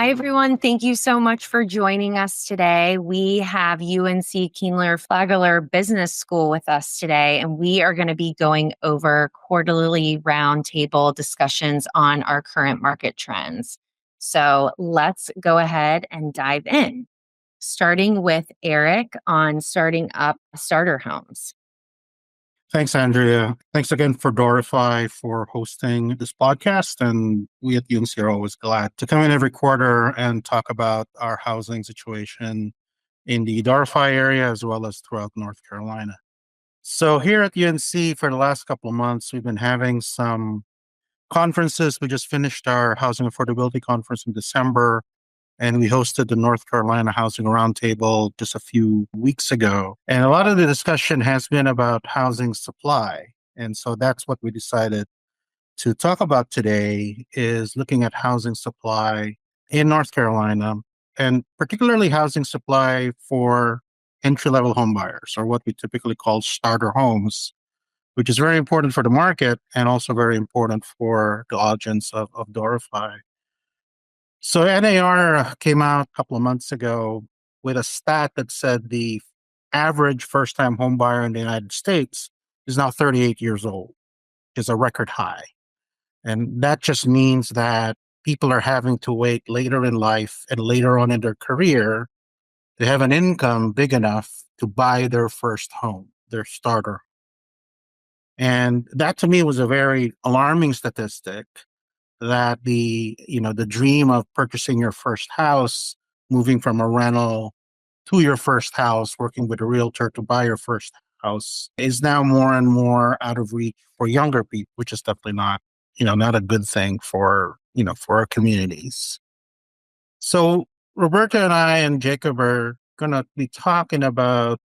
Hi, everyone. Thank you so much for joining us today. We have UNC Kenan-Flagler Business School with us today, and we are going to be going over quarterly roundtable discussions on our current market trends. So let's go ahead and dive in, starting with Eric on starting up starter homes. Thanks, Andrea. Thanks again for Doorify for hosting this podcast. And we at UNC are always glad to come in every quarter and talk about our housing situation in the Doorify area as well as throughout North Carolina. So here at UNC for the last couple of months, we've been having some conferences. We just finished our housing affordability conference in December, and we hosted the North Carolina Housing Roundtable just a few weeks ago. And a lot of the discussion has been about housing supply. And so that's what we decided to talk about today is looking at housing supply in North Carolina, and particularly housing supply for entry-level home buyers, or what we typically call starter homes, which is very important for the market and also very important for the audience of Doorify. So NAR came out a couple of months ago with a stat that said the average first-time home buyer in the United States is now 38 years old, which is a record high. And that just means that people are having to wait later in life and later on in their career to have an income big enough to buy their first home, their starter. And that to me was a very alarming statistic, that the dream of purchasing your first house, moving from a rental to your first house, working with a realtor to buy your first house, is now more and more out of reach for younger people, which is definitely not a good thing for our communities. So Roberta and I and Jacob are going to be talking about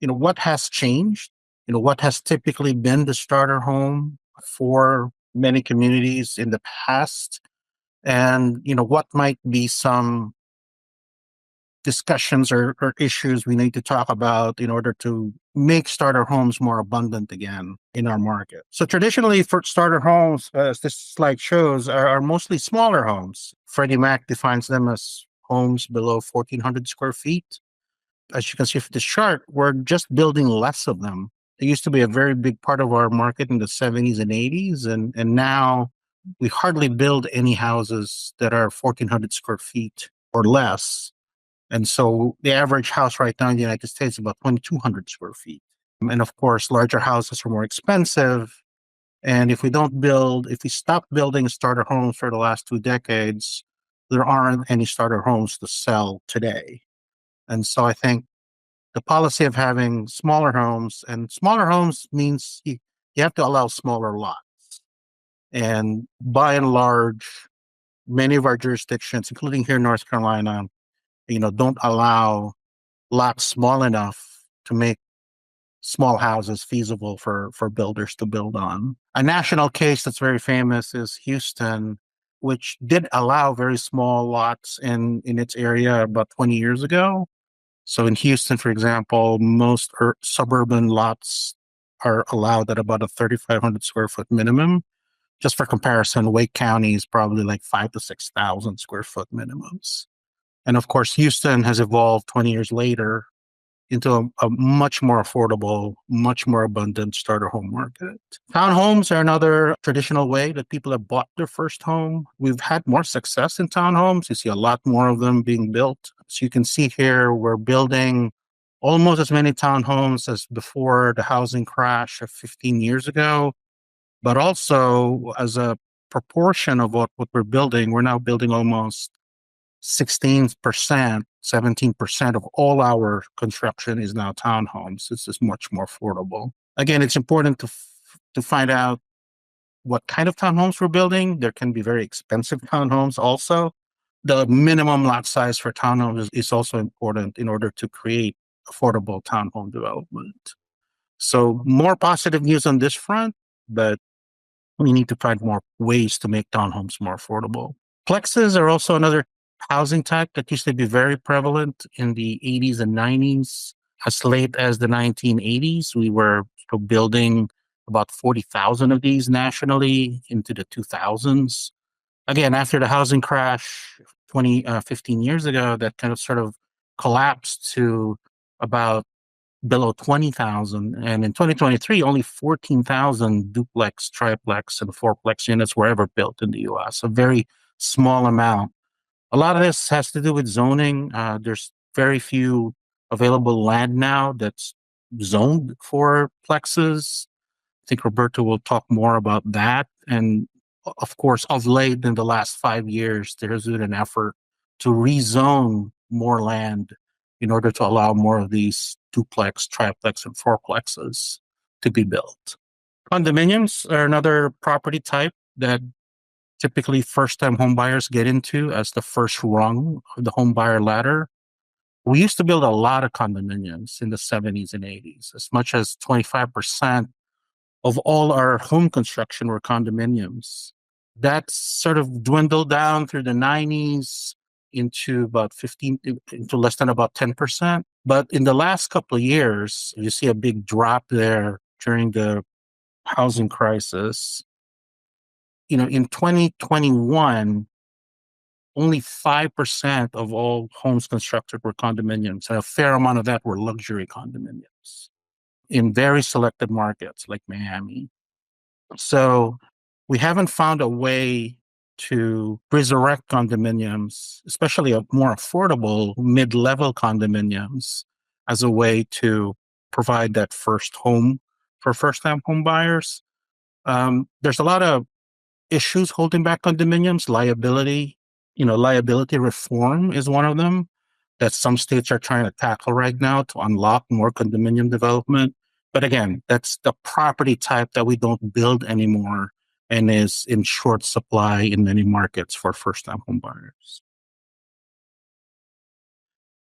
what has changed, what has typically been the starter home for many communities in the past, and what might be some discussions or issues we need to talk about in order to make starter homes more abundant again in our market. So traditionally for starter homes, as this slide shows, are mostly smaller homes. Freddie Mac defines them as homes below 1,400 square feet. As you can see from this chart, we're just building less of them. It used to be a very big part of our market in the 70s and 80s, and now we hardly build any houses that are 1,400 square feet or less. And so the average house right now in the United States is about 2,200 square feet. And of course, larger houses are more expensive. And if we stop building starter homes for the last 2 decades, there aren't any starter homes to sell today. And so I think the policy of having smaller homes, and smaller homes means you have to allow smaller lots. And by and large, many of our jurisdictions, including here in North Carolina, don't allow lots small enough to make small houses feasible for builders to build on. A national case that's very famous is Houston, which did allow very small lots in its area about 20 years ago. So in Houston, for example, most suburban lots are allowed at about a 3,500 square foot minimum. Just for comparison, Wake County is probably like 5,000 to 6,000 square foot minimums. And of course, Houston has evolved 20 years later into a much more affordable, much more abundant starter home market. Townhomes are another traditional way that people have bought their first home. We've had more success in townhomes. You see a lot more of them being built. So you can see here, we're building almost as many townhomes as before the housing crash of 15 years ago. But also, as a proportion of what we're building, we're now building almost 16%, 17% of all our construction is now townhomes. This is much more affordable. Again, it's important to find out what kind of townhomes we're building. There can be very expensive townhomes also. The minimum lot size for townhomes is also important in order to create affordable townhome development. So more positive news on this front, but we need to find more ways to make townhomes more affordable. Plexes are also another housing type that used to be very prevalent in the 80s and 90s. As late as the 1980s, we were building about 40,000 of these nationally into the 2000s. Again, after the housing crash 15 years ago that kind of sort of collapsed to about below 20,000. And in 2023, only 14,000 duplex, triplex, and fourplex units were ever built in the US, a very small amount. A lot of this has to do with zoning. There's very few available land now that's zoned for plexes. I think Roberto will talk more about that. And of course, of late in the last 5 years, there has been an effort to rezone more land in order to allow more of these duplex, triplex, and fourplexes to be built. Condominiums are another property type that typically first-time homebuyers get into as the first rung of the homebuyer ladder. We used to build a lot of condominiums in the 70s and 80s. As much as 25% of all our home construction were condominiums. That sort of dwindled down through the 90s into about 15, into less than about 10%. But in the last couple of years, you see a big drop there during the housing crisis. In 2021, only 5% of all homes constructed were condominiums, and a fair amount of that were luxury condominiums in very selected markets like Miami. So we haven't found a way to resurrect condominiums, especially a more affordable mid-level condominiums, as a way to provide that first home for first-time home buyers. There's a lot of issues holding back condominiums. Liability reform is one of them that some states are trying to tackle right now to unlock more condominium development. But again, that's the property type that we don't build anymore and is in short supply in many markets for first-time home buyers.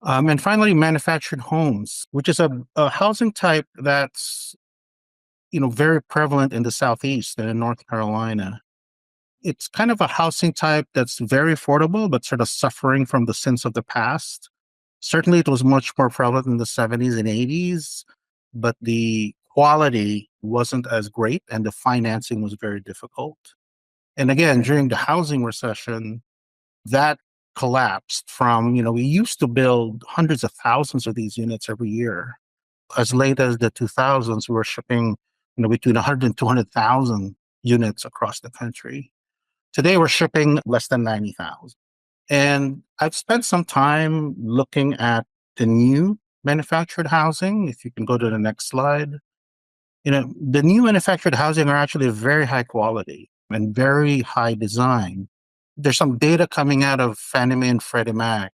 And finally, manufactured homes, which is a housing type that's very prevalent in the Southeast and in North Carolina. It's kind of a housing type that's very affordable, but sort of suffering from the sins of the past. Certainly, it was much more prevalent in the 70s and 80s, but the quality wasn't as great and the financing was very difficult. And again, during the housing recession, that collapsed from, we used to build hundreds of thousands of these units every year. As late as the 2000s, we were shipping, between 100 and 200,000 units across the country. Today, we're shipping less than 90,000. And I've spent some time looking at the new manufactured housing. If you can go to the next slide. The new manufactured housing are actually very high quality and very high design. There's some data coming out of Fannie Mae and Freddie Mac,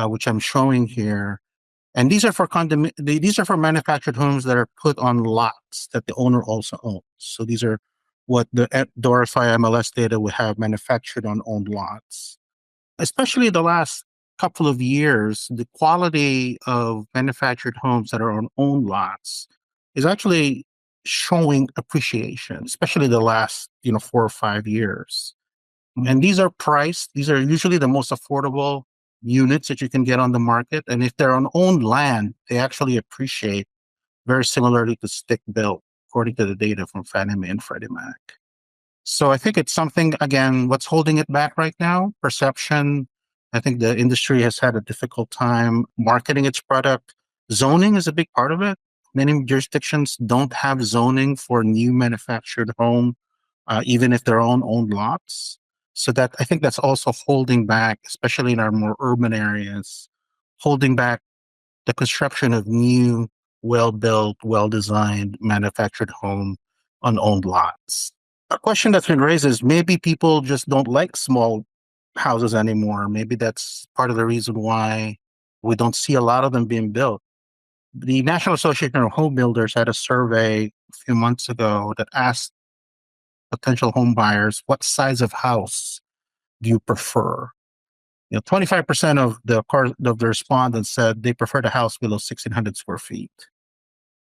which I'm showing here. And these are for manufactured homes that are put on lots that the owner also owns. So these are what the Doorify MLS data would have manufactured on owned lots. Especially the last couple of years, the quality of manufactured homes that are on owned lots is actually showing appreciation, especially the last 4 or 5 years. And these are priced. These are usually the most affordable units that you can get on the market. And if they're on owned land, they actually appreciate very similarly to stick built, according to the data from Fannie Mae and Freddie Mac. So I think it's something, again, what's holding it back right now? Perception. I think the industry has had a difficult time marketing its product. Zoning is a big part of it. Many jurisdictions don't have zoning for new manufactured home, even if they're on owned lots. So that I think that's also holding back, especially in our more urban areas, holding back the construction of new, well-built, well-designed manufactured home on owned lots. A question that's been raised is maybe people just don't like small houses anymore. Maybe that's part of the reason why we don't see a lot of them being built. The National Association of Home Builders had a survey a few months ago that asked potential home buyers, what size of house do you prefer? 25% of the respondents said they preferred a house below 1,600 square feet.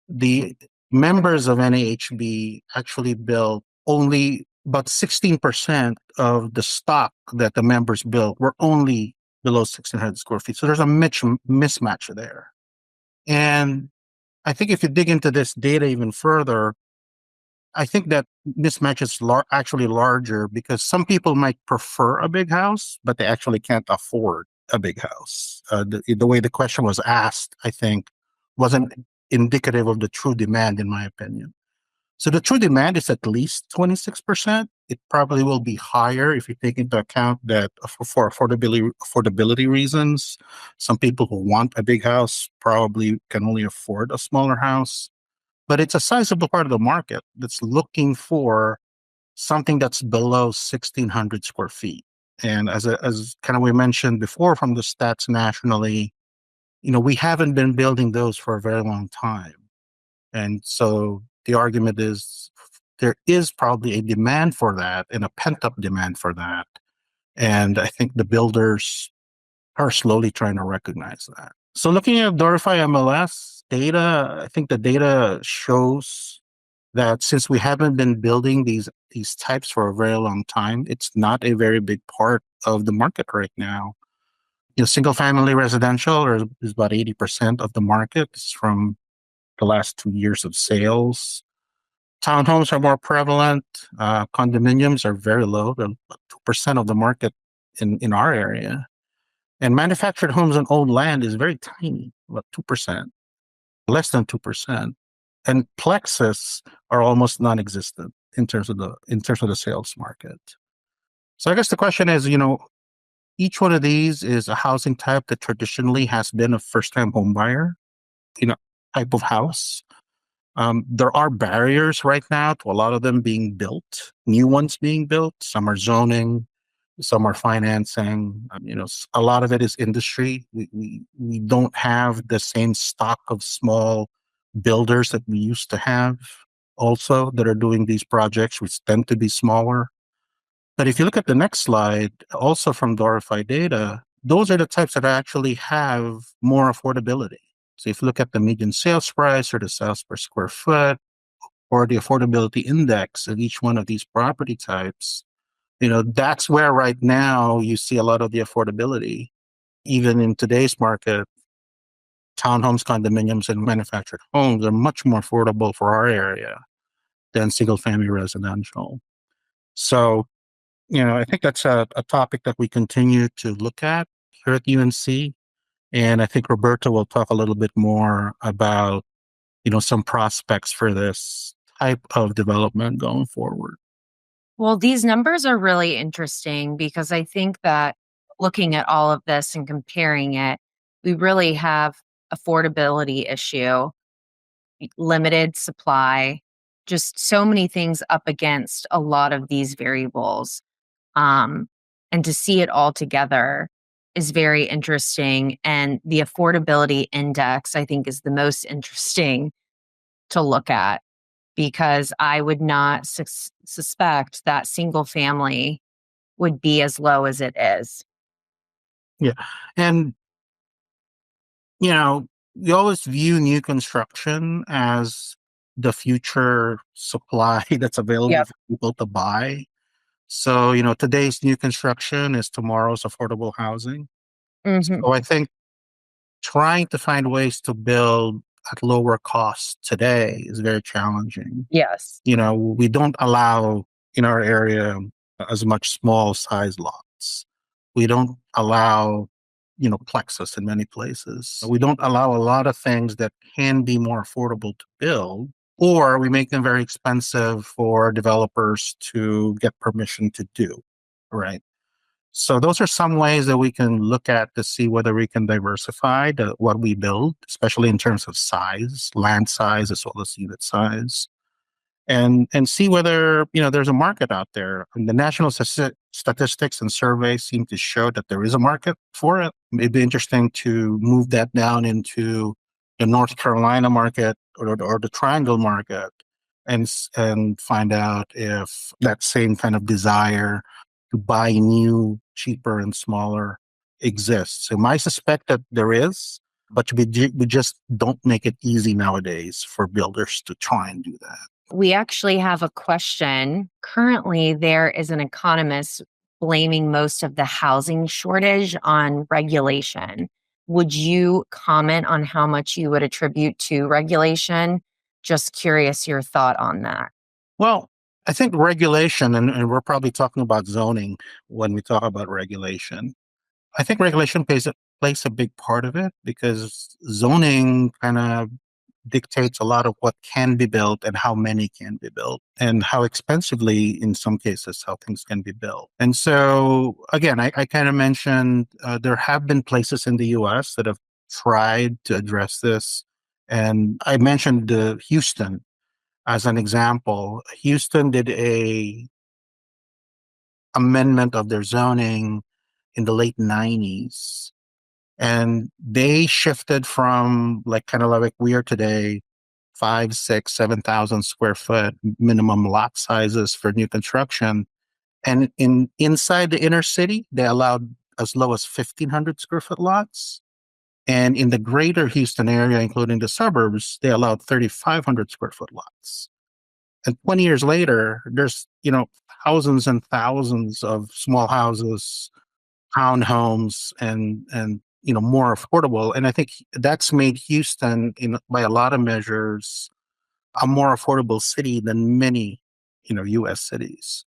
The members of NAHB actually built only about 16% of the stock that the members built were only below 1,600 square feet. So there's a mismatch there. And I think if you dig into this data even further, I think that mismatch is actually larger because some people might prefer a big house, but they actually can't afford a big house. The way the question was asked, I think, wasn't indicative of the true demand, in my opinion. So the true demand is at least 26%. It probably will be higher if you take into account that for affordability reasons, some people who want a big house probably can only afford a smaller house. But it's a sizable part of the market that's looking for something that's below 1,600 square feet. And as kind of we mentioned before from the stats nationally, we haven't been building those for a very long time. And so the argument is there is probably a demand for that and a pent up demand for that. And I think the builders are slowly trying to recognize that. So looking at Doorify MLS data, I think the data shows that since we haven't been building these types for a very long time, it's not a very big part of the market right now. Single family residential is about 80% of the market. It's from the last 2 years of sales. Townhomes are more prevalent. Condominiums are very low. They're 2% of the market in our area. And manufactured homes on owned land is very tiny, about 2%, less than 2%. And plexus are almost non-existent in terms of the sales market. So I guess the question is, each one of these is a housing type that traditionally has been a first-time home buyer, type of house. There are barriers right now to a lot of them being built, new ones being built. Some are zoning, some are financing. A lot of it is industry. We don't have the same stock of small builders that we used to have also that are doing these projects, which tend to be smaller. But if you look at the next slide, also from Doorify data, those are the types that actually have more affordability. So if you look at the median sales price or the sales per square foot or the affordability index of each one of these property types, that's where right now you see a lot of the affordability. Even in today's market, townhomes, condominiums, and manufactured homes are much more affordable for our area than single family residential. So, I think that's a topic that we continue to look at here at UNC. And I think Roberto will talk a little bit more about, some prospects for this type of development going forward. Well, these numbers are really interesting because I think that looking at all of this and comparing it, we really have affordability issue, limited supply, just so many things up against a lot of these variables. Um, and to see it all together is very interesting. And the affordability index, I think, is the most interesting to look at because I would not suspect that single family would be as low as it is. Yeah. And, we always view new construction as the future supply that's available Yep. for people to buy. So, today's new construction is tomorrow's affordable housing. Hmm. So I think trying to find ways to build at lower cost today is very challenging. Yes. We don't allow in our area as much small size lots. We don't allow, plexus in many places. We don't allow a lot of things that can be more affordable to build, or we make them very expensive for developers to get permission to do. Right. So those are some ways that we can look at to see whether we can diversify what we build, especially in terms of size, land size, as well as unit size, and see whether there's a market out there. And the national statistics and surveys seem to show that there is a market for it. It'd be interesting to move that down into the North Carolina market or the Triangle market, and find out if that same kind of desire to buy new, cheaper, and smaller exists. So I suspect that there is, but we just don't make it easy nowadays for builders to try and do that. We actually have a question. Currently, there is an economist blaming most of the housing shortage on regulation. Would you comment on how much you would attribute to regulation? Just curious your thought on that. Well, I think regulation, and we're probably talking about zoning when we talk about regulation. I think regulation plays a big part of it because zoning kind of dictates a lot of what can be built and how many can be built and how expensively, in some cases, how things can be built. And so, again, I kind of mentioned there have been places in the US that have tried to address this. And I mentioned Houston as an example. Houston did a amendment of their zoning in the late 90s, and they shifted from like kind of like we are today, 5, 6, 7,000 square foot minimum lot sizes for new construction. And inside the inner city, they allowed as low as 1,500 square foot lots. And in the greater Houston area, including the suburbs, they allowed 3,500 square foot lots. And 20 years later, there's, thousands and thousands of small houses, townhomes, and more affordable. And I think that's made Houston, by a lot of measures, a more affordable city than many, U.S. cities.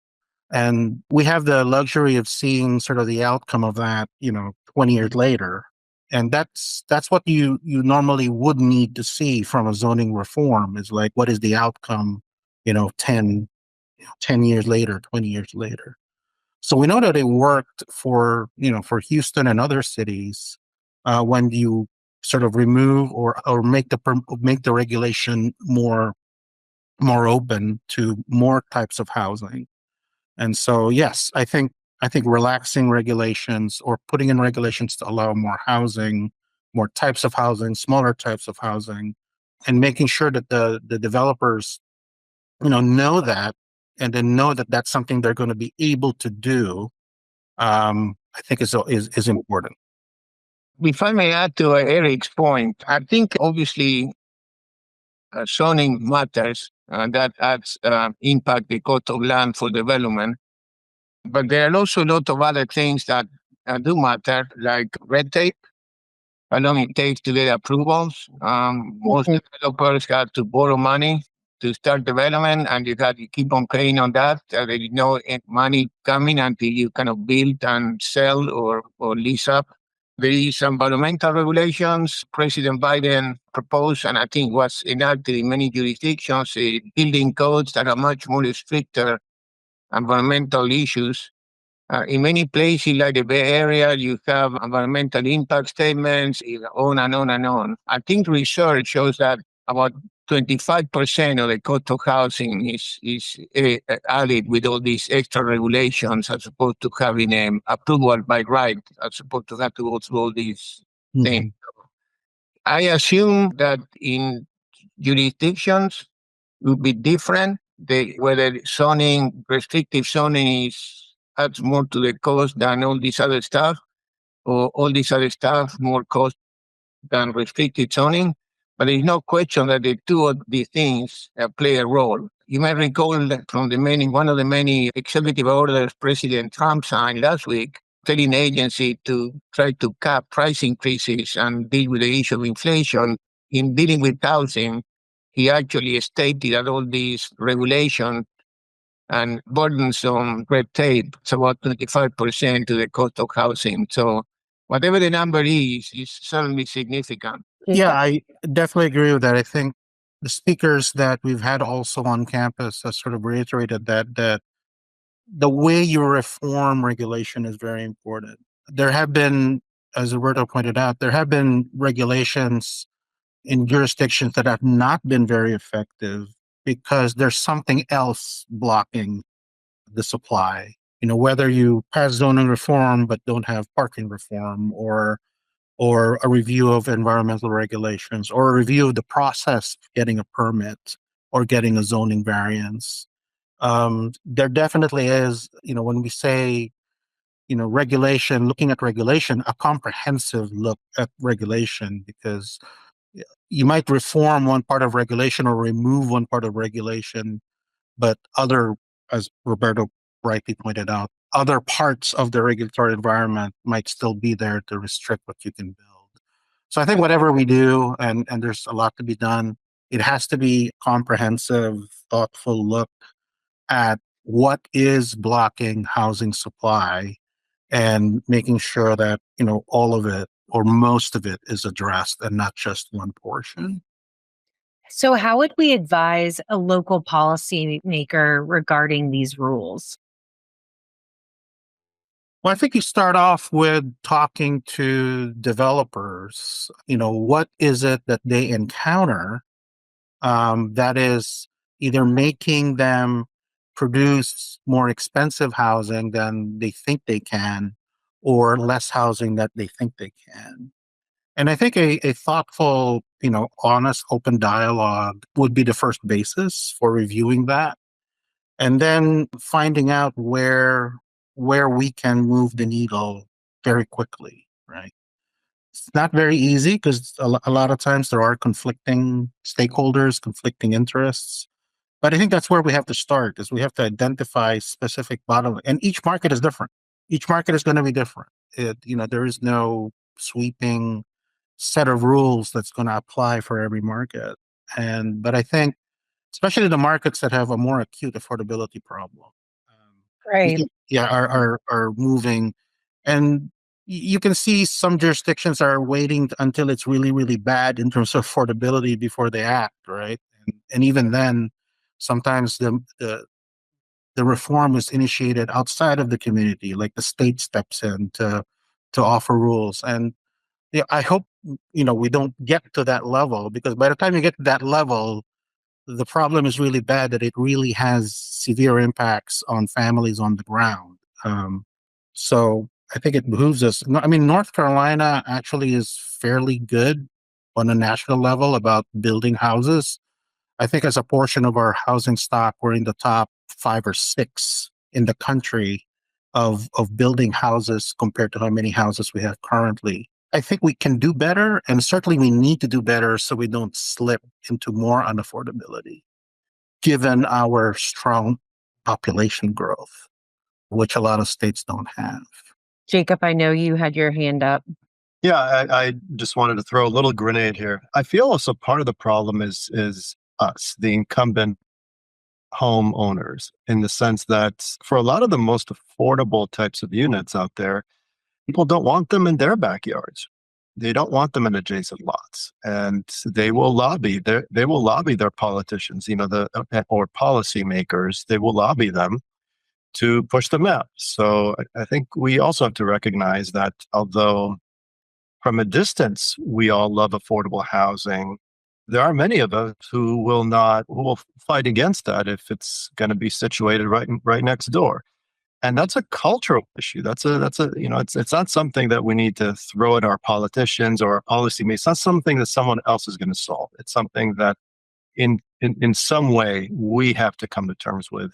And we have the luxury of seeing sort of the outcome of that, 20 years later. And that's what you normally would need to see from a zoning reform, is like, what is the outcome, 10 years later, 20 years later. So we know that it worked for Houston and other cities when you sort of remove or make the regulation more open to more types of housing. And so, yes, I think relaxing regulations or putting in regulations to allow more housing, more types of housing, smaller types of housing, and making sure that the developers, know that, and then know that that's something they're going to be able to do. I think is important. If I may add to Eric's point, I think obviously zoning matters, and that adds impact the cost of land for development. But there are also a lot of other things that do matter, like red tape, how long it takes to get approvals. Most developers have to borrow money to start development, and you got to keep on paying on that. There is no money coming until you kind of build and sell or lease up. There is environmental regulations President Biden proposed, and I think was enacted in many jurisdictions, building codes that are much more stricter environmental issues. In many places like the Bay Area, you have environmental impact statements, on and on and on. I think research shows that about 25% of the cost of housing is added with all these extra regulations as opposed to having approval by right, as opposed to have to go through all these things. I assume that in jurisdictions will be different. Whether restrictive zoning adds more to the cost than all this other stuff, or all this other stuff more cost than restricted zoning. But there's no question that the two of these things play a role. You may recall that from one of the many executive orders President Trump signed last week, telling agency to try to cap price increases and deal with the issue of inflation. In dealing with housing, he actually stated that all these regulations and burdensome red tape, it's about 25% to the cost of housing. So whatever the number is certainly significant. Yeah, I definitely agree with that. I think the speakers that we've had also on campus have sort of reiterated that the way you reform regulation is very important. There have been, as Roberto pointed out, there have been regulations in jurisdictions that have not been very effective because there's something else blocking the supply. Whether you pass zoning reform but don't have parking reform, or a review of environmental regulations, or a review of the process of getting a permit or getting a zoning variance. There definitely is, when we say, regulation, looking at regulation, a comprehensive look at regulation, because you might reform one part of regulation or remove one part of regulation, but as Roberto rightly pointed out, other parts of the regulatory environment might still be there to restrict what you can build. So I think whatever we do, and there's a lot to be done, It has to be comprehensive, thoughtful look at what is blocking housing supply and making sure that, all of it or most of it is addressed and not just one portion. So, how would we advise a local policymaker regarding these rules? Well, I think you start off with talking to developers. What is it that they encounter that is either making them produce more expensive housing than they think they can, or less housing that they think they can. And I think a thoughtful, honest, open dialogue would be the first basis for reviewing that. And then finding out where we can move the needle very quickly, right? It's not very easy because a lot of times there are conflicting stakeholders, conflicting interests. But I think that's where we have to start is we have to identify specific bottleneck. And each market is different. Each market is going to be different. There is no sweeping set of rules that's going to apply for every market. But I think especially the markets that have a more acute affordability problem, Right. are moving. And you can see some jurisdictions are waiting until it's really, really bad in terms of affordability before they act, right? And even then, sometimes the reform is initiated outside of the community, like the state steps in to offer rules. And I hope we don't get to that level, because by the time you get to that level, the problem is really bad that it really has severe impacts on families on the ground. So I think it behooves us. I mean, North Carolina actually is fairly good on a national level about building houses. I think as a portion of our housing stock, we're in the top 5 or 6 in the country of building houses compared to how many houses we have currently. I think we can do better, and certainly we need to do better so we don't slip into more unaffordability, given our strong population growth, which a lot of states don't have. Jacob, I know you had your hand up. Yeah, I just wanted to throw a little grenade here. I feel also part of the problem is us, the incumbent homeowners, in the sense that for a lot of the most affordable types of units out there, people don't want them in their backyards. They don't want them in adjacent lots, and they will lobby their politicians, or policymakers. They will lobby them to push them out. So I think we also have to recognize that although from a distance we all love affordable housing, there are many of us who will fight against that if it's going to be situated right next door. And that's a cultural issue. It's not something that we need to throw at our politicians or our policymakers. It's not something that someone else is going to solve. It's something that in some way we have to come to terms with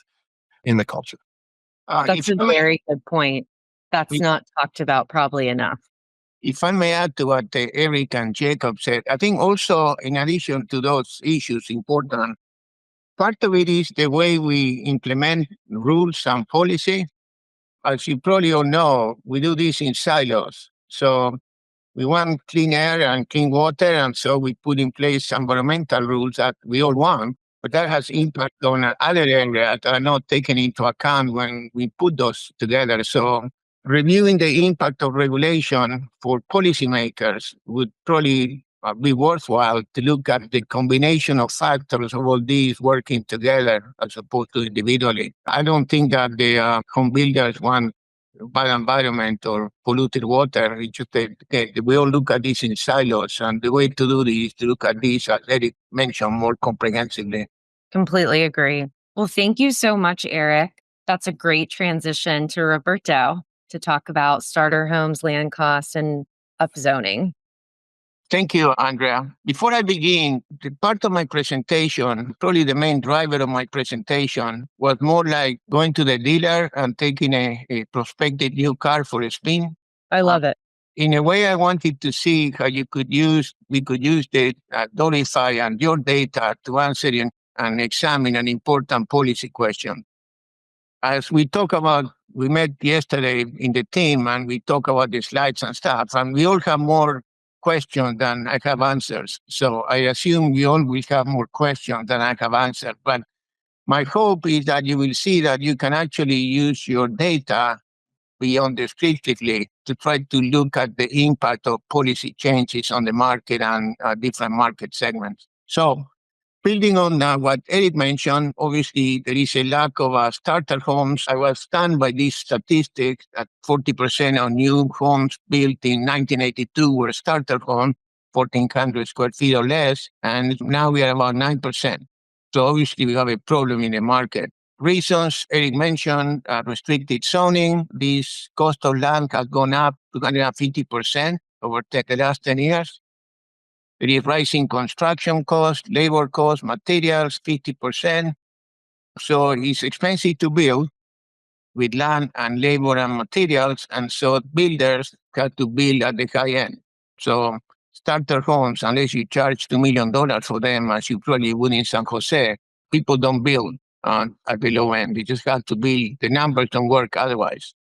in the culture. That's a very good point. That's not talked about probably enough. If I may add to what Eric and Jacob said, I think also in addition to those issues important, part of it is the way we implement rules and policy. As you probably all know, we do this in silos. So we want clean air and clean water, and so we put in place environmental rules that we all want, but that has impact on other areas that are not taken into account when we put those together. So reviewing the impact of regulation for policymakers would probably be worthwhile to look at the combination of factors of all these working together as opposed to individually. I don't think that the home builders want bad environment or polluted water. It's just that we all look at this in silos, and the way to do this is to look at this, as Eric mentioned, more comprehensively. Completely agree. Well, thank you so much, Eric. That's a great transition to Roberto to talk about starter homes, land costs, and upzoning. Thank you, Andrea. Before I begin, the part of my presentation, probably the main driver of my presentation, was more like going to the dealer and taking a prospective new car for a spin. I love it. In a way, I wanted to see how we could use the Doorify and your data to answer and examine an important policy question. As we met yesterday in the team and we talk about the slides and stuff, and we all have more questions than I have answers. So I assume you all will have more questions than I have answered. But my hope is that you will see that you can actually use your data beyond descriptively to try to look at the impact of policy changes on the market and different market segments. So building on what Eric mentioned, obviously there is a lack of starter homes. I was stunned by these statistics that 40% of new homes built in 1982 were starter homes, 1,400 square feet or less, and now we are about 9%. So obviously we have a problem in the market. Reasons Eric mentioned, restricted zoning. This cost of land has gone up 250% over the last 10 years. There is rising construction costs, labor costs, materials, 50%. So it's expensive to build with land and labor and materials. And so builders have to build at the high end. So starter homes, unless you charge $2 million for them, as you probably would in San Jose, people don't build at the low end. They just have to build. The numbers don't work otherwise.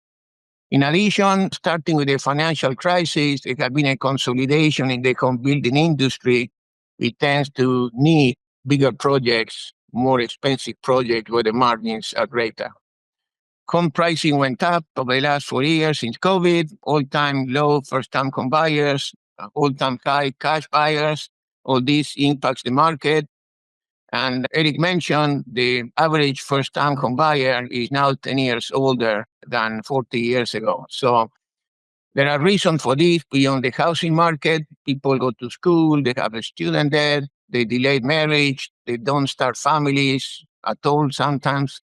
In addition, starting with the financial crisis, there has been a consolidation in the home building industry. It tends to need bigger projects, more expensive projects where the margins are greater. Home pricing went up over the last 4 years since COVID, all-time low first-time home buyers, all-time high cash buyers. All this impacts the market. And Eric mentioned the average first-time home buyer is now 10 years older than 40 years ago. So there are reasons for this beyond the housing market. People go to school, they have a student debt, they delay marriage, they don't start families at all sometimes.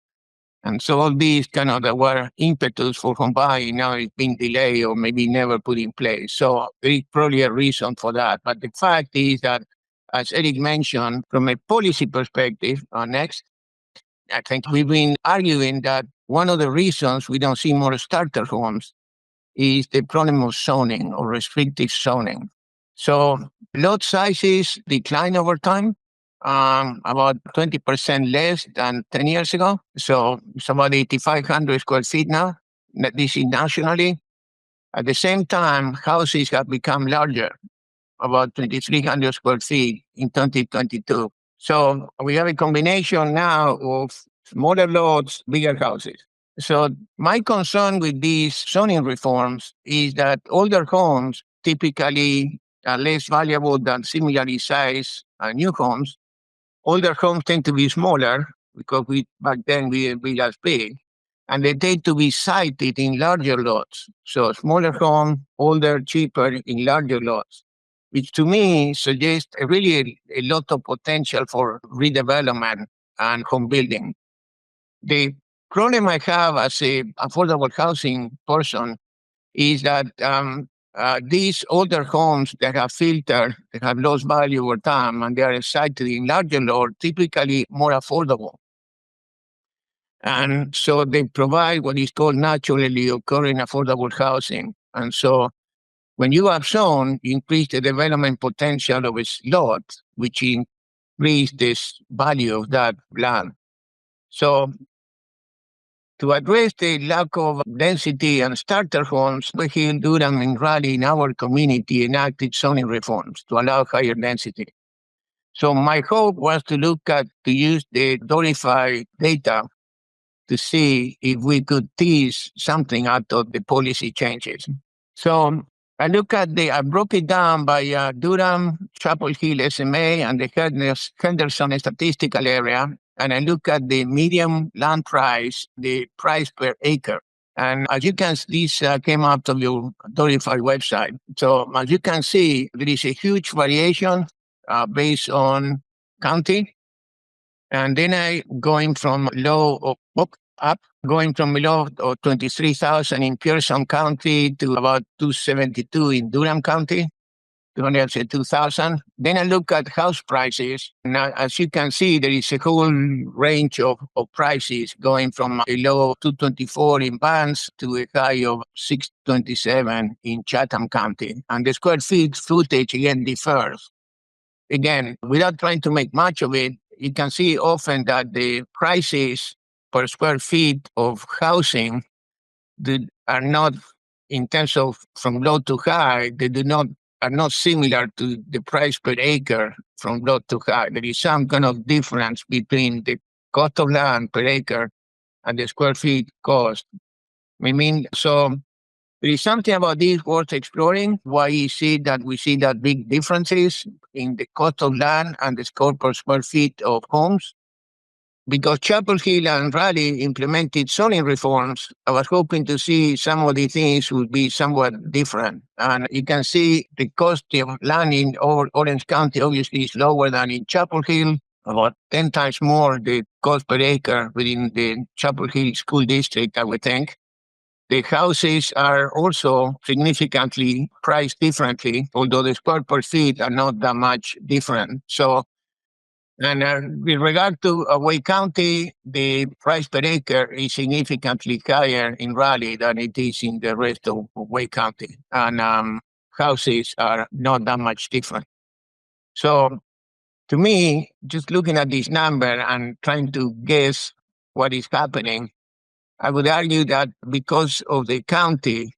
And so all these kind of that were impetus for home buying now is being delayed or maybe never put in place. So there is probably a reason for that. But the fact is that, as Eric mentioned, from a policy perspective, next, I think we've been arguing that one of the reasons we don't see more starter homes is the problem of zoning or restrictive zoning. So lot sizes decline over time, about 20% less than 10 years ago. So it's about 8,500 square feet now. This is nationally. At the same time, houses have become larger, about 2,300 square feet in 2022. So we have a combination now of smaller lots, bigger houses. So my concern with these zoning reforms is that older homes typically are less valuable than similarly sized new homes. Older homes tend to be smaller because back then we as big, and they tend to be sited in larger lots. So smaller home, older, cheaper in larger lots, which to me suggests really a lot of potential for redevelopment and home building. The problem I have as a affordable housing person is that these older homes that have filtered, that have lost value over time, and they are sited in larger lots, typically more affordable. And so they provide what is called naturally occurring affordable housing. And so when you have zone, you increase the development potential of its lot, which increase this value of that land. So to address the lack of density and starter homes, we here in Durham and Raleigh in our community enacted zoning reforms to allow higher density. So my hope was to use the Doorify data to see if we could tease something out of the policy changes. So I broke it down by Durham, Chapel Hill SMA, and the Henderson statistical area. And I look at the median land price, the price per acre. And as you can see, this came out of your Doorify website. So as you can see, there is a huge variation based on county. And then going from low of 23,000 in Pearson County to about 272 in Durham County. 202,000. Then I look at house prices. Now, as you can see, there is a whole range of prices going from a low of 224 in Vance to a high of 627 in Chatham County. And the square feet footage again differs. Again, without trying to make much of it, you can see often that the prices per square feet of housing are not, in terms of from low to high, they do not are not similar to the price per acre from low to high. There is some kind of difference between the cost of land per acre and the square feet cost. I mean, so there is something about this worth exploring. Why is it that we see that big differences in the cost of land and the score per square feet of homes? Because Chapel Hill and Raleigh implemented zoning reforms, I was hoping to see some of the things would be somewhat different. And you can see the cost of land in Orange County obviously is lower than in Chapel Hill, about 10 times more the cost per acre within the Chapel Hill School District, I would think. The houses are also significantly priced differently, although the square per feet are not that much different. So, and with regard to Wake County, the price per acre is significantly higher in Raleigh than it is in the rest of Wake County. And houses are not that much different. So to me, just looking at this number and trying to guess what is happening, I would argue that because of the county,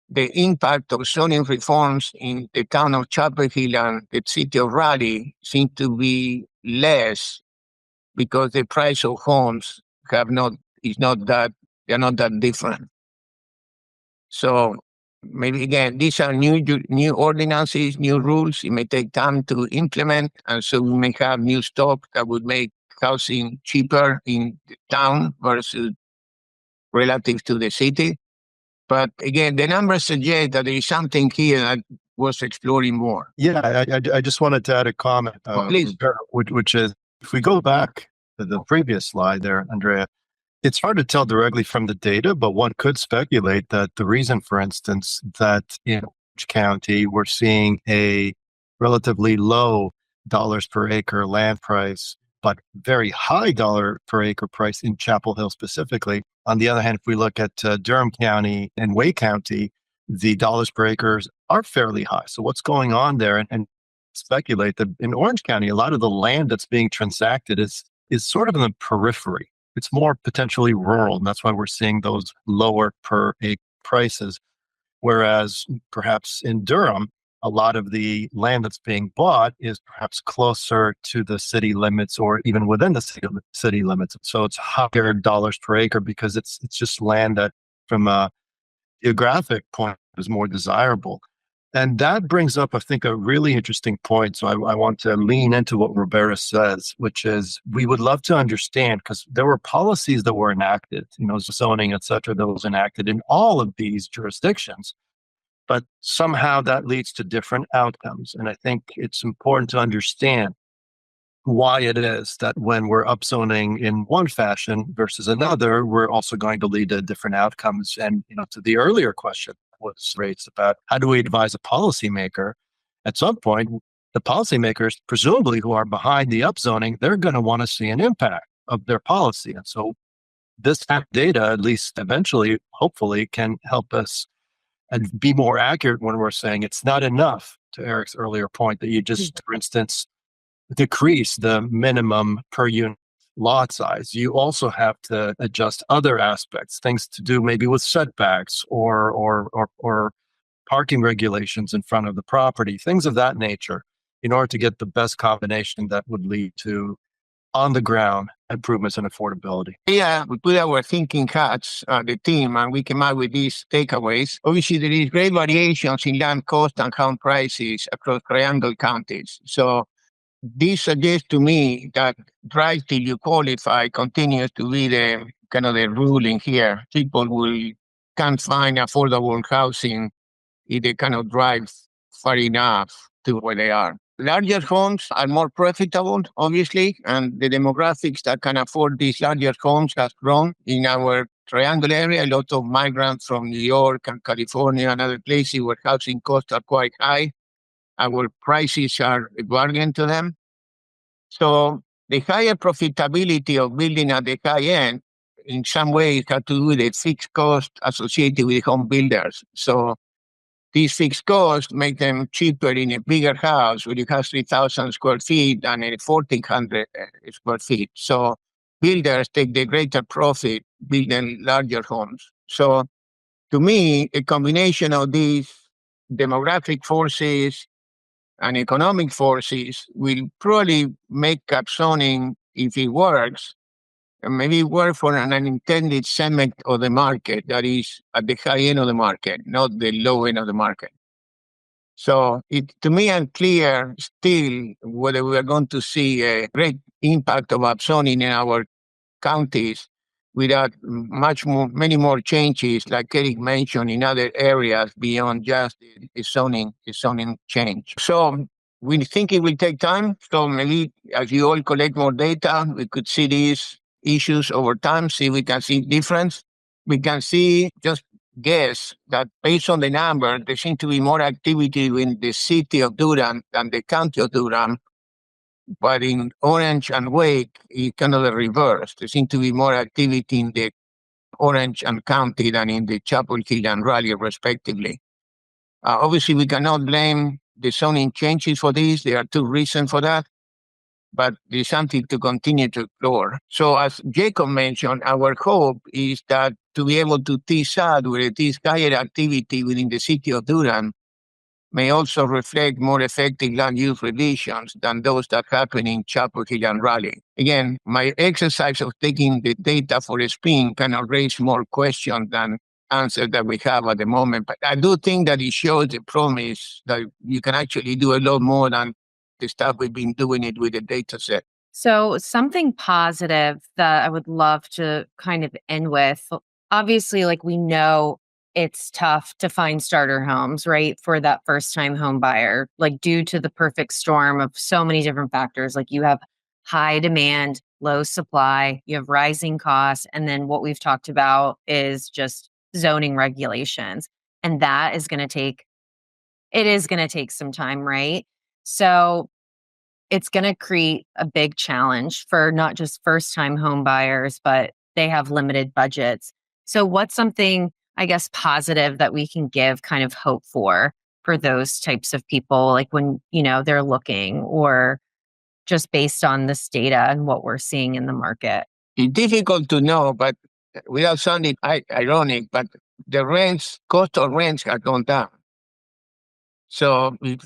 the impact of zoning reforms in the town of Chapel Hill and the city of Raleigh seem to be less because the price of homes they're not that different. So maybe again, these are new ordinances, new rules. It may take time to implement, and so we may have new stock that would make housing cheaper in the town versus relative to the city. But again, the numbers suggest that there is something here that was exploring more. Yeah, I just wanted to add a comment, Please. which is if we go back to the previous slide there, Andrea, it's hard to tell directly from the data, but one could speculate that the reason, for instance, that in Orange County we're seeing a relatively low dollars per acre land price, but very high dollar per acre price in Chapel Hill specifically. On the other hand, if we look at Durham County and Wake County, the dollars per acres are fairly high. So what's going on there? And speculate that in Orange County, a lot of the land that's being transacted is sort of in the periphery. It's more potentially rural, and that's why we're seeing those lower per acre prices. Whereas perhaps in Durham, a lot of the land that's being bought is perhaps closer to the city limits or even within the city limits. So it's higher dollars per acre because it's just land that from a geographic point is more desirable. And that brings up, I think, a really interesting point. So I want to lean into what Roberto says, which is we would love to understand, because there were policies that were enacted, zoning, et cetera, that was enacted in all of these jurisdictions. But somehow that leads to different outcomes. And I think it's important to understand why it is that when we're upzoning in one fashion versus another, we're also going to lead to different outcomes. And, to the earlier question was raised about how do we advise a policymaker? At some point, the policymakers, presumably who are behind the upzoning, they're going to want to see an impact of their policy. And so this data, at least eventually, hopefully, can help us and be more accurate when we're saying it's not enough, to Eric's earlier point, that you just, for instance, decrease the minimum per unit lot size. You also have to adjust other aspects, things to do maybe with setbacks or parking regulations in front of the property, things of that nature, in order to get the best combination that would lead to on the ground improvements in affordability. Yeah, we put our thinking hats, the team, and we came out with these takeaways. Obviously, there is great variations in land cost and home prices across triangle counties. So this suggests to me that drive till you qualify continues to be the kind of the ruling here. People can't find affordable housing if they cannot drive far enough to where they are. Larger homes are more profitable, obviously, and the demographics that can afford these larger homes has grown in our triangle area. A lot of migrants from New York and California and other places where housing costs are quite high. Our prices are a bargain to them. So the higher profitability of building at the high end, in some ways, has to do with the fixed cost associated with home builders. So these fixed costs make them cheaper in a bigger house where you have 3,000 square feet than in 1,400 square feet. So builders take the greater profit building larger homes. So to me, a combination of these demographic forces, and economic forces will probably make up zoning, if it works, and maybe work for an unintended segment of the market that is at the high end of the market, not the low end of the market. So to me, unclear still whether we are going to see a great impact of upzoning in our counties without many more changes, like Eric mentioned, in other areas beyond just the zoning change. So we think it will take time. So maybe as you all collect more data, we could see these issues over time, see we can see difference. We can see, just guess, that based on the number, there seems to be more activity in the city of Durham than the county of Durham. But in Orange and Wake, it's kind of the reverse. There seems to be more activity in the Orange and County than in the Chapel Hill and Raleigh, respectively. Obviously, we cannot blame the zoning changes for this. There are two reasons for that, but there's something to continue to explore. So as Jacob mentioned, our hope is that to be able to tease out whether this higher activity within the city of Durham may also reflect more effective land use revisions than those that happen in Chapel Hill and Raleigh. Again, my exercise of taking the data for a spin kind of raise more questions than answers that we have at the moment. But I do think that it shows the promise that you can actually do a lot more than the stuff we've been doing it with the data set. So something positive that I would love to kind of end with, obviously, like we know it's tough to find starter homes, right? For that first time home buyer, like due to the perfect storm of so many different factors. Like you have high demand, low supply, you have rising costs. And then what we've talked about is just zoning regulations. And that is going to take, it is going to take some time, right? So it's going to create a big challenge for not just first time home buyers, but they have limited budgets. So what's something, I guess, positive that we can give kind of hope for those types of people, like when, they're looking, or just based on this data and what we're seeing in the market? It's difficult to know, but without sounding ironic, but the cost of rents have gone down. So if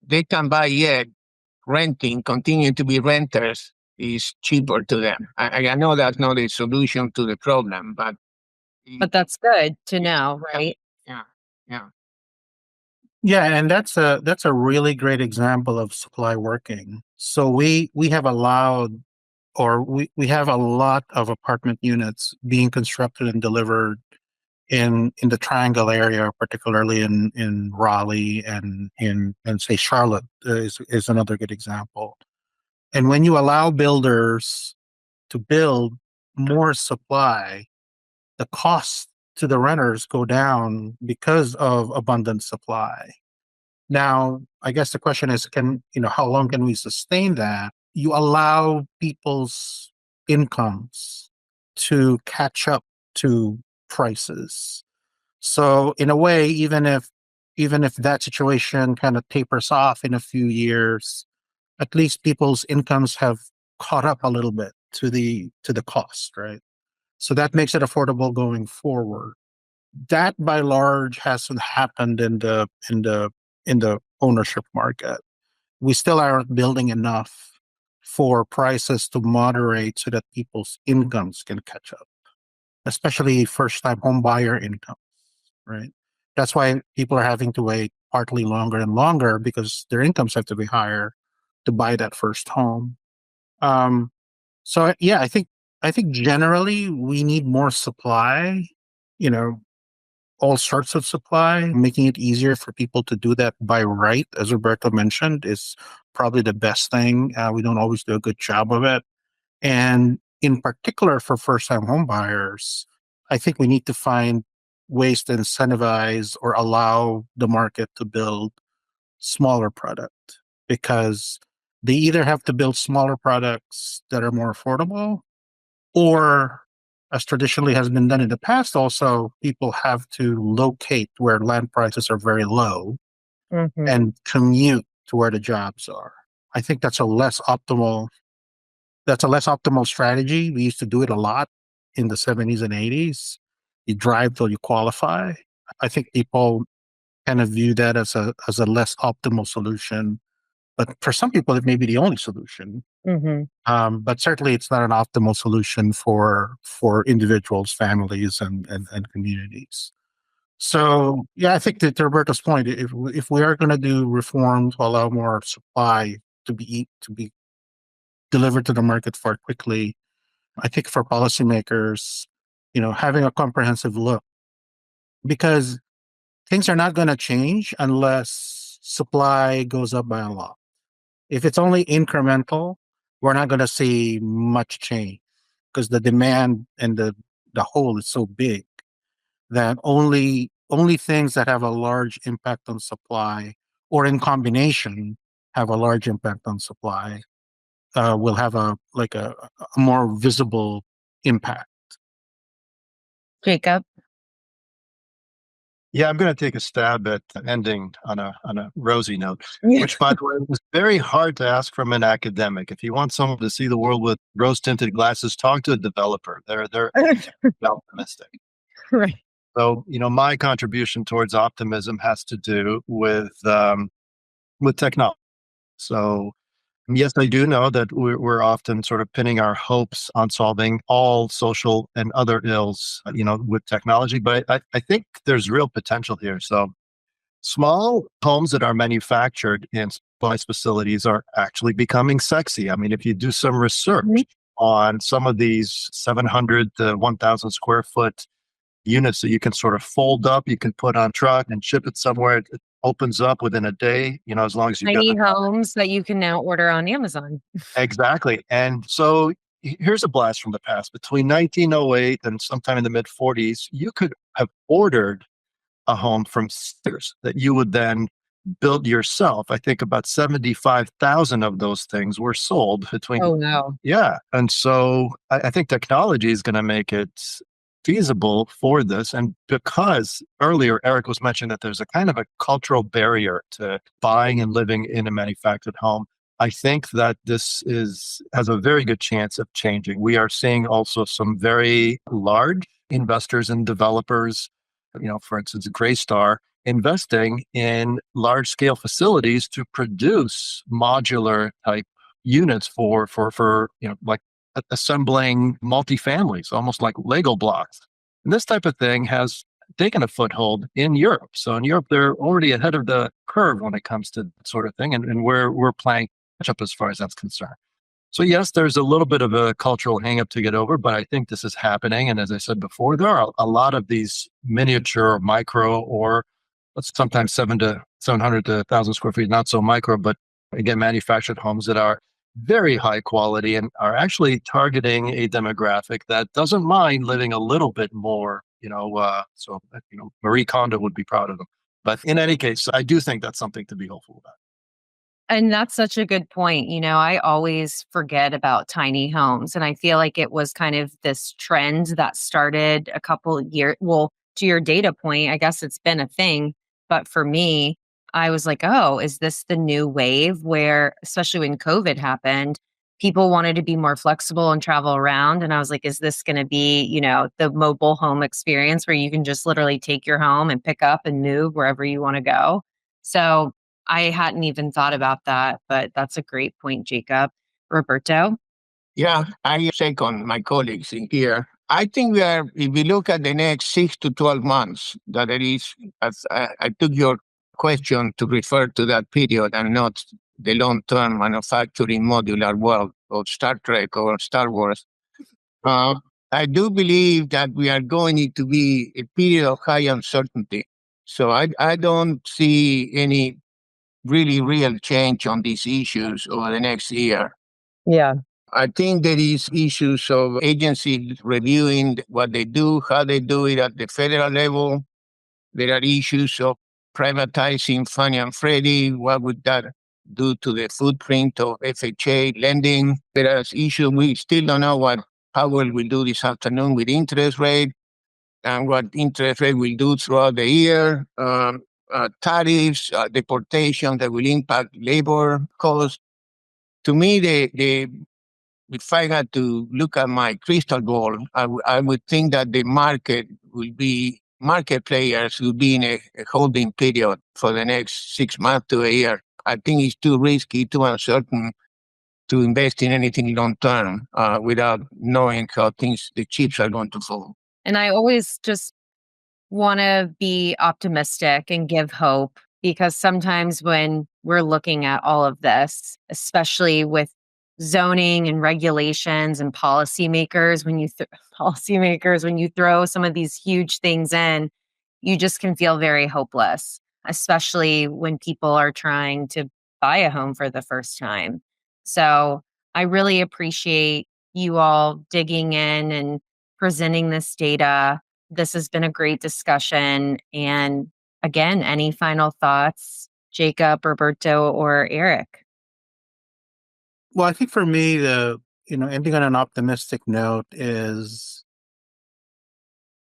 they can buy yet, renting, continue to be renters is cheaper to them. I know that's not a solution to the problem, but that's good to know, right? Yeah. Yeah, and that's a really great example of supply working. So we have allowed, or we have a lot of apartment units being constructed and delivered in the Triangle area, particularly in Raleigh and say Charlotte is another good example. And when you allow builders to build more supply, the costs to the renters go down because of abundant supply. Now, I guess the question is, how long can we sustain that? You allow people's incomes to catch up to prices. So in a way, even if that situation kind of tapers off in a few years, at least people's incomes have caught up a little bit to the cost, right? So that makes it affordable going forward. That by large hasn't happened in the ownership market. We still aren't building enough for prices to moderate so that people's incomes can catch up, especially first-time home buyer incomes, right? That's why people are having to wait partly longer and longer, because their incomes have to be higher to buy that first home. So yeah, I think generally we need more supply, all sorts of supply. Making it easier for people to do that by right, as Roberto mentioned, is probably the best thing. We don't always do a good job of it. And in particular for first-time home buyers, I think we need to find ways to incentivize or allow the market to build smaller product, because they either have to build smaller products that are more affordable, or, as traditionally has been done in the past, also people have to locate where land prices are very low and commute to where the jobs are. I think that's a less optimal strategy. We used to do it a lot in the 70s and 80s. You drive till you qualify. I think people kind of view that as a less optimal solution But for some people, it may be the only solution. But certainly, it's not an optimal solution for individuals, families, and communities. So, yeah, I think that to Roberto's point, if we are going to do reform to allow more supply to be delivered to the market far quickly, I think for policymakers, having a comprehensive look, because things are not going to change unless supply goes up by a lot. If it's only incremental, we're not going to see much change because the demand and the hole is so big that only things that have a large impact on supply or in combination have a large impact on supply will have a more visible impact. Jacob? Yeah, I'm going to take a stab at ending on a rosy note, which, by the way, was very hard to ask from an academic. If you want someone to see the world with rose-tinted glasses, talk to a developer. They're optimistic. Right. So, my contribution towards optimism has to do with technology. So, yes, I do know that we're often sort of pinning our hopes on solving all social and other ills, with technology. But I think there's real potential here. So, small homes that are manufactured in supplies facilities are actually becoming sexy. I mean, if you do some research on some of these 700 to 1,000 square foot units that you can sort of fold up, you can put on truck and ship it somewhere. It opens up within a day, as long as you Tiny homes that you can now order on Amazon. Exactly. And so here's a blast from the past. Between 1908 and sometime in the mid 40s, you could have ordered a home from Sears that you would then build yourself. I think about 75,000 of those things were sold between. Oh, no. Yeah. And so I think technology is going to make it feasible for this. And because earlier Eric was mentioning that there's a kind of a cultural barrier to buying and living in a manufactured home, I think that this has a very good chance of changing. We are seeing also some very large investors and developers, for instance, Graystar, investing in large scale facilities to produce modular type units for like assembling multifamilies, almost like Lego blocks. And this type of thing has taken a foothold in Europe. So in Europe, they're already ahead of the curve when it comes to that sort of thing. And we're playing catch up as far as that's concerned. So yes, there's a little bit of a cultural hangup to get over, but I think this is happening. And as I said before, there are a lot of these miniature, micro, or sometimes 700 to 1,000 square feet, not so micro, but again, manufactured homes that are very high quality and are actually targeting a demographic that doesn't mind living a little bit more, Marie Kondo would be proud of them. But in any case, I do think that's something to be hopeful about. And that's such a good point. I always forget about tiny homes. And I feel like it was kind of this trend that started a couple of years. Well, to your data point, I guess it's been a thing. But for me, I was like, oh, is this the new wave where, especially when COVID happened, people wanted to be more flexible and travel around. And I was like, is this going to be, the mobile home experience where you can just literally take your home and pick up and move wherever you want to go? So I hadn't even thought about that, but that's a great point, Jacob. Roberto? Yeah, I second my colleagues in here. I think if we look at the next 6 to 12 months, that it is, as I took your question to refer to that period and not the long-term manufacturing modular world of Star Trek or Star Wars. I do believe that we are going to be a period of high uncertainty. So I don't see any really real change on these issues over the next year. Yeah. I think there is issues of agencies reviewing what they do, how they do it at the federal level. There are issues of privatizing Fannie and Freddie. What would that do to the footprint of FHA lending? There are issues we still don't know what Powell will do this afternoon with interest rate and what interest rate will do throughout the year. Tariffs, deportation that will impact labor costs. To me, if I had to look at my crystal ball, I would think that the market players will be in a holding period for the next 6 months to a year. I think it's too risky, too uncertain to invest in anything long term without knowing how the chips are going to fall. And I always just want to be optimistic and give hope, because sometimes when we're looking at all of this, especially with zoning and regulations and policymakers, when you throw some of these huge things in, you just can feel very hopeless, especially when people are trying to buy a home for the first time. So I really appreciate you all digging in and presenting this data. This has been a great discussion. And again, any final thoughts, Jacob, Roberto, or Eric? Well, I think for me, ending on an optimistic note is,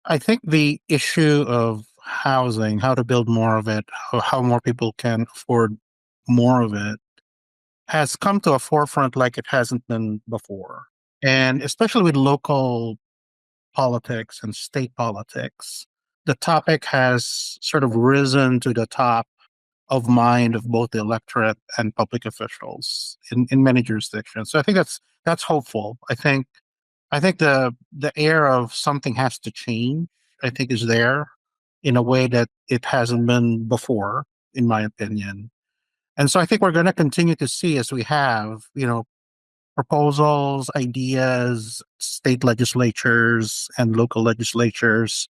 I think the issue of housing, how to build more of it, how more people can afford more of it, has come to a forefront like it hasn't been before. And especially with local politics and state politics, the topic has sort of risen to the top of mind of both the electorate and public officials in many jurisdictions. So I think that's hopeful. I think the air of something has to change, I think, is there in a way that it hasn't been before, in my opinion. And so I think we're going to continue to see, as we have, proposals, ideas, state legislatures and local legislatures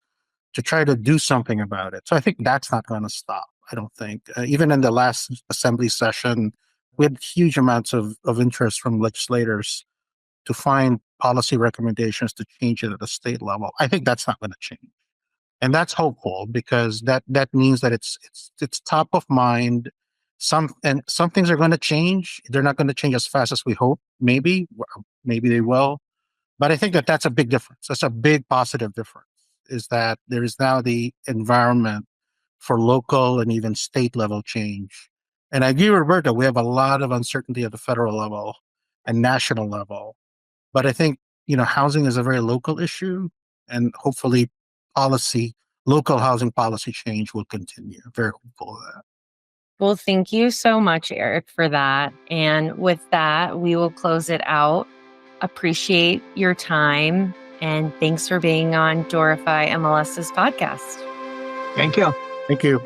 to try to do something about it. So I think that's not going to stop. I don't think. Even in the last assembly session, we had huge amounts of interest from legislators to find policy recommendations to change it at the state level. I think that's not going to change. And that's hopeful, because that means that it's top of mind. Some things are going to change. They're not going to change as fast as we hope. Maybe they will. But I think that that's a big difference. That's a big positive difference. Is that there is now the environment for local and even state level change. And I agree, Roberto, we have a lot of uncertainty at the federal level and national level. But I think, housing is a very local issue, and hopefully local housing policy change will continue. Very hopeful of that. Well, thank you so much, Eric, for that. And with that, we will close it out. Appreciate your time. And thanks for being on Doorify MLS's podcast. Thank you. Thank you.